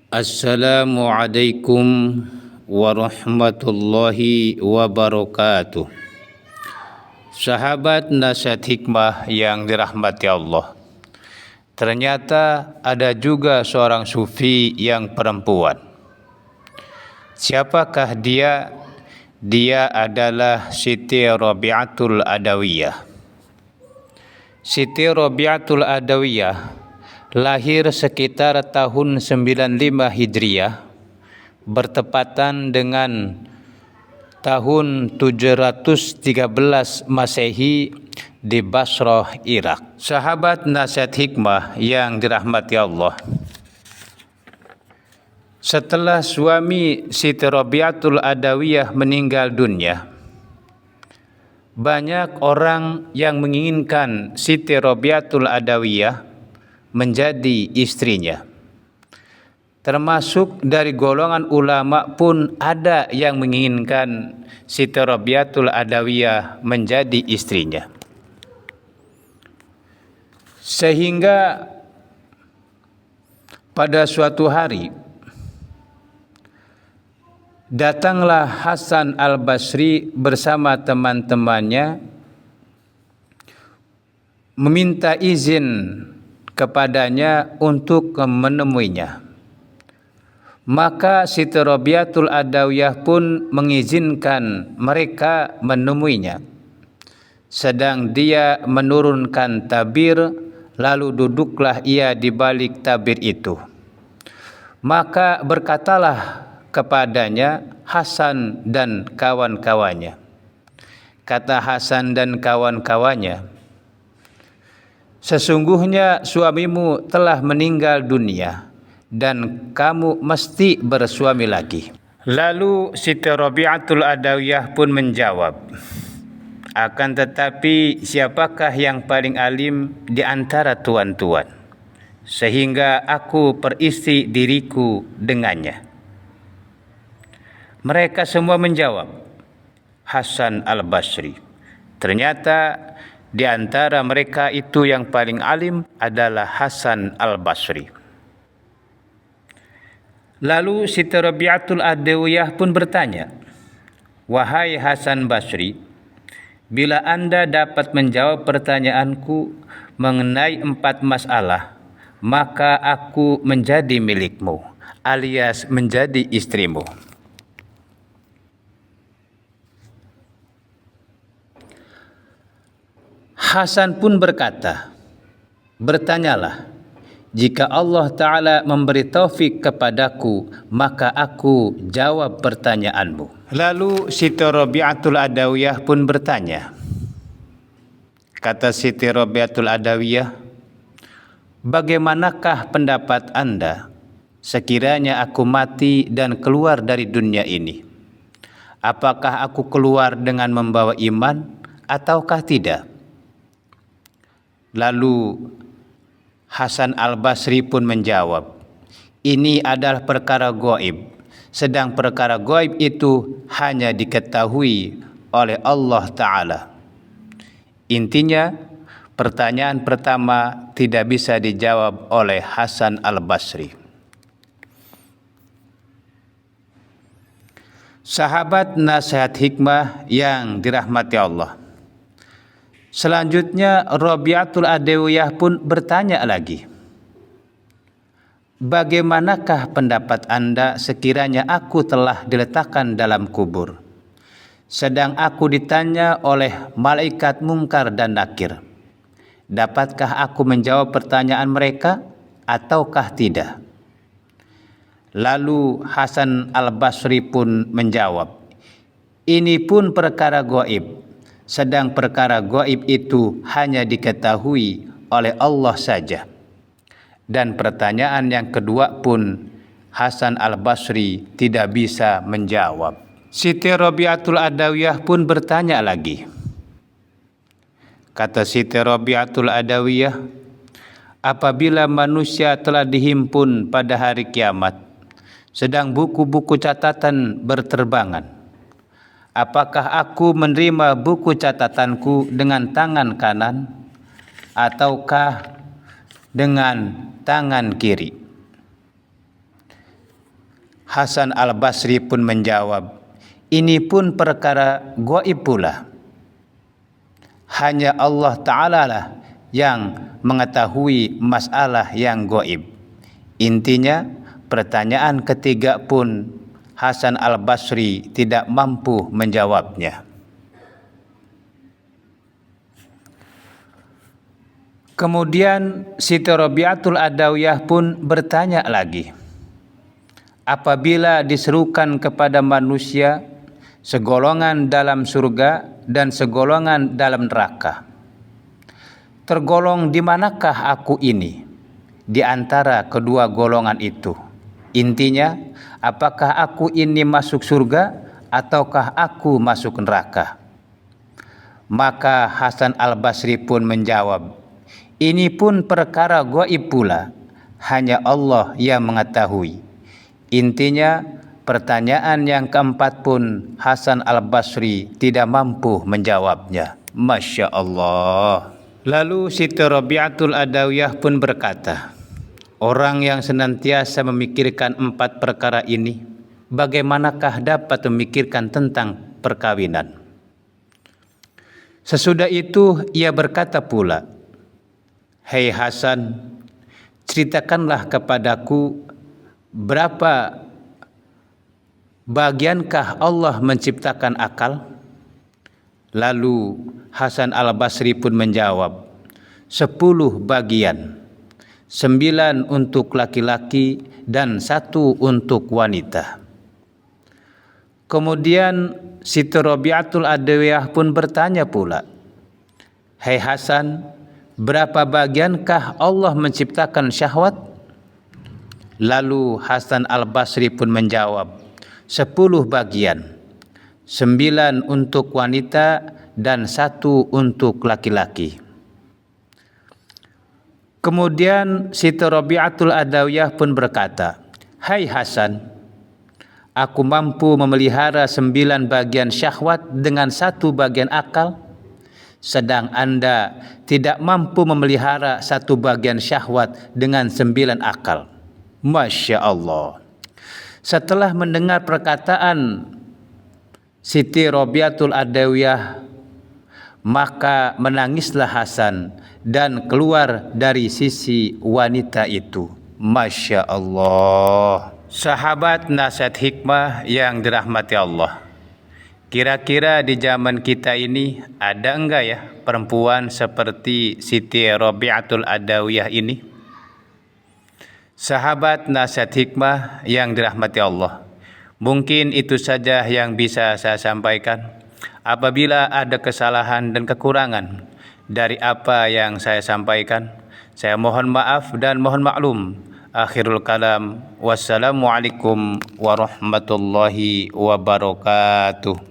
Assalamualaikum warahmatullahi wabarakatuh. Sahabat nasihat hikmah yang dirahmati Allah. Ternyata ada juga seorang sufi yang perempuan. Siapakah dia? Dia adalah Siti Rabi'atul Adawiyah. Siti Rabi'atul Adawiyah lahir sekitar tahun 95 Hijriah, bertepatan dengan tahun 713 Masehi di Basrah, Irak. Sahabat nasihat hikmah yang dirahmati Allah. Setelah suami Siti Rabi'atul Adawiyah meninggal dunia, banyak orang yang menginginkan Siti Rabi'atul Adawiyah menjadi istrinya. Termasuk dari golongan ulama pun ada yang menginginkan Siti Rabi'atul Adawiyah menjadi istrinya. Sehingga pada suatu hari datanglah Hasan Al-Basri bersama teman-temannya meminta izin kepadanya untuk menemuinya. Maka Siti Rabi'atul Adawiyah pun mengizinkan mereka menemuinya. Sedang dia menurunkan tabir, lalu duduklah ia di balik tabir itu. Maka berkatalah kepadanya Hasan dan kawan-kawannya. Kata Hasan dan kawan-kawannya, sesungguhnya suamimu telah meninggal dunia dan kamu mesti bersuami lagi. Lalu Siti Rabi'atul Adawiyah pun menjawab, akan tetapi siapakah yang paling alim di antara tuan-tuan, sehingga aku peristri diriku dengannya? Mereka semua menjawab, Hasan Al-Basri. Ternyata di antara mereka itu yang paling alim adalah Hasan Al-Basri. Lalu Siti Rabi'atul Adawiyah pun bertanya, wahai Hasan Basri, bila Anda dapat menjawab pertanyaanku mengenai 4 masalah, maka aku menjadi milikmu, alias menjadi istrimu. Hasan pun berkata, bertanyalah, jika Allah Ta'ala memberi taufik kepadaku, maka aku jawab pertanyaanmu. Lalu Siti Rabi'atul Adawiyah pun bertanya. Kata Siti Rabi'atul Adawiyah, bagaimanakah pendapat Anda sekiranya aku mati dan keluar dari dunia ini? Apakah aku keluar dengan membawa iman ataukah tidak? Lalu Hasan Al-Basri pun menjawab, ini adalah perkara gaib, sedang perkara gaib itu hanya diketahui oleh Allah Ta'ala. Intinya, pertanyaan pertama tidak bisa dijawab oleh Hasan Al-Basri. Sahabat nasihat hikmah yang dirahmati Allah. Selanjutnya Rabi'atul Adawiyah pun bertanya lagi, bagaimanakah pendapat Anda sekiranya aku telah diletakkan dalam kubur, sedang aku ditanya oleh malaikat Munkar dan Nakir? Dapatkah aku menjawab pertanyaan mereka ataukah tidak? Lalu Hasan Al-Basri pun menjawab, ini pun perkara gaib, sedang perkara gaib itu hanya diketahui oleh Allah saja. Dan pertanyaan yang kedua pun Hasan Al-Basri tidak bisa menjawab. Siti Rabi'atul Adawiyah pun bertanya lagi. Kata Siti Rabi'atul Adawiyah, apabila manusia telah dihimpun pada hari kiamat, sedang buku-buku catatan berterbangan, apakah aku menerima buku catatanku dengan tangan kanan ataukah dengan tangan kiri? Hasan al-Basri pun menjawab, ini pun perkara gaib pula. Hanya Allah Ta'ala lah yang mengetahui masalah yang gaib. Intinya, pertanyaan ketiga pun Hasan al-Basri tidak mampu menjawabnya. Kemudian Siti Rabi'atul Adawiyah pun bertanya lagi, apabila diserukan kepada manusia segolongan dalam surga dan segolongan dalam neraka, tergolong di manakah aku ini di antara kedua golongan itu? Intinya, apakah aku ini masuk surga ataukah aku masuk neraka? Maka Hasan al-Basri pun menjawab, ini pun perkara gaib pula, hanya Allah yang mengetahui. Intinya, pertanyaan yang keempat pun Hasan al-Basri tidak mampu menjawabnya. Masya Allah. Lalu Siti Rabi'atul Adawiyah pun berkata, orang yang senantiasa memikirkan empat perkara ini, bagaimanakah dapat memikirkan tentang perkawinan? Sesudah itu ia berkata pula, hei Hasan, ceritakanlah kepadaku berapa bagiankah Allah menciptakan akal? Lalu Hasan al-Basri pun menjawab, 10 bagian, 9 untuk laki-laki dan 1 untuk wanita. Kemudian Siti Rabi'atul Adawiyah pun bertanya pula, hei Hasan, berapa bagiankah Allah menciptakan syahwat? Lalu Hasan al-Basri pun menjawab, 10 bagian, 9 untuk wanita dan 1 untuk laki-laki. Kemudian Siti Rabi'atul Adawiyah pun berkata, hai Hasan, aku mampu memelihara 9 bagian syahwat dengan 1 bagian akal, sedang Anda tidak mampu memelihara 1 bagian syahwat dengan 9 akal. Masya Allah. Setelah mendengar perkataan Siti Rabi'atul Adawiyah, maka menangislah Hasan dan keluar dari sisi wanita itu. Masya Allah. Sahabat nasihat hikmah yang dirahmati Allah, kira-kira di zaman kita ini ada enggak ya perempuan seperti Siti Rabi'atul Adawiyah ini? Sahabat nasihat hikmah yang dirahmati Allah, mungkin itu saja yang bisa saya sampaikan. Apabila ada kesalahan dan kekurangan dari apa yang saya sampaikan, saya mohon maaf dan mohon maklum. Akhirul kalam, wassalamualaikum warahmatullahi wabarakatuh.